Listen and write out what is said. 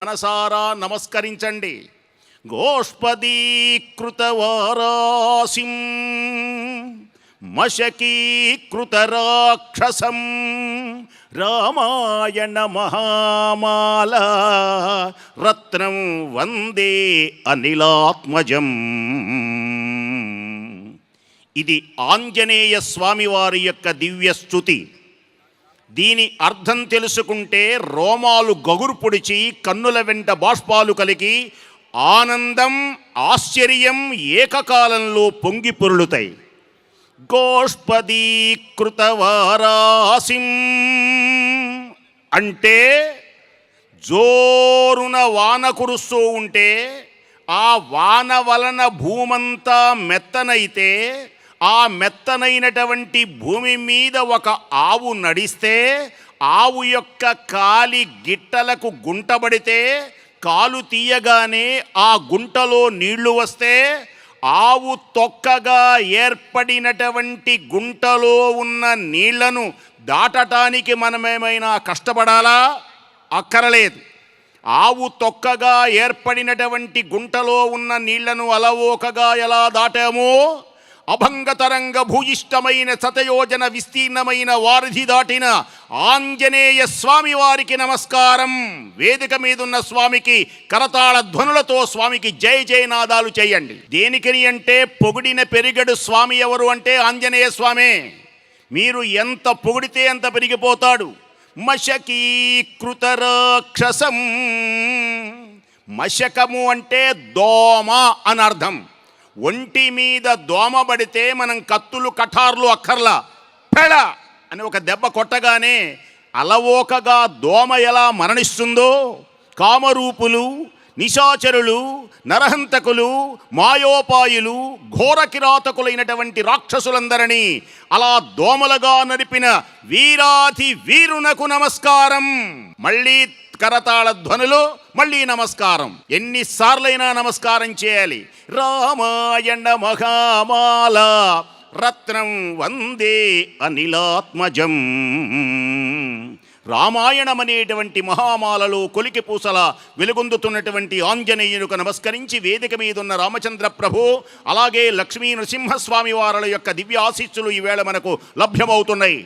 మనసారా నమస్కరించండి. గోష్పదీకృతవారాసిం మశకీకృతరాక్షసం రామాయణ మహామాల రత్నం వందే అనిలాత్మజం. ఇది ఆంజనేయ స్వామివారి యొక్క దివ్యస్తుతి. దీని అర్థం తెలుసుకుంటే రోమాలు గగురు పొడిచి కన్నుల వెంట బాష్పాలు కలిగి ఆనందం ఆశ్చర్యం ఏకకాలంలో పొంగి పొర్లుతాయి. గోష్పదీకృతవారాసిం అంటే జోరున వాన కురుస్తూ ఉంటే ఆ వాన వలన భూమంతా మెత్తనైతే ఆ మెత్తనైనటువంటి భూమి మీద ఒక ఆవు నడిస్తే ఆవు యొక్క కాలి గిట్టలకు గుంటబడితే కాలు తీయగానే ఆ గుంటలో నీళ్లు వస్తే ఆవు తొక్కగా ఏర్పడినటువంటి గుంటలో ఉన్న నీళ్లను దాటటానికి మనమేమైనా కష్టపడాలా? అక్కరలేదు. ఆవు తొక్కగా ఏర్పడినటువంటి గుంటలో ఉన్న నీళ్లను అలవోకగా ఎలా దాటామో అభంగతరంగ భూయిష్టమైన శతయోజన విస్తీర్ణమైన వారిధి దాటిన ఆంజనేయ స్వామి వారికి నమస్కారం. వేదిక మీదున్న స్వామికి కరతాళ ధ్వనులతో స్వామికి జయ జయనాదాలు చేయండి. దేనికని అంటే పొగిడిన పెరిగడు స్వామి ఎవరు అంటే ఆంజనేయ స్వామే. మీరు ఎంత పొగిడితే అంత పెరిగిపోతాడు. మశకీకృత రాక్షసం, మశకము అంటే దోమ అని అర్థం. ఒంటి మీద దోమ పడితే మనం కత్తులు కఠార్లు అక్కర్లా, పెడ అని ఒక దెబ్బ కొట్టగానే అలవోకగా దోమ ఎలా మరణిస్తుందో కామరూపులు, నిశాచరులు, నరహంతకులు, మాయోపాయులు, ఘోర కిరాతకులైనటువంటి రాక్షసులందరినీ అలా దోమలుగా నడిపిన వీరాధి వీరునకు నమస్కారం. మళ్ళీ కరతాళ ధ్వనులు, మళ్ళీ నమస్కారం. ఎన్నిసార్లైనా నమస్కారం చేయాలి. రామాయణ మహామాల రత్నం వందే అనిలాత్మజం. రామాయణం అనేటువంటి మహామాలలో కొలికి పూసల వెలుగొందుతున్నటువంటి ఆంజనేయునికి నమస్కరించి వేదిక మీదున్న రామచంద్ర ప్రభు అలాగే లక్ష్మీ నృసింహస్వామి వారుల యొక్క దివ్య ఆశీస్సులు ఈవేళ మనకు లభ్యమవుతున్నాయి.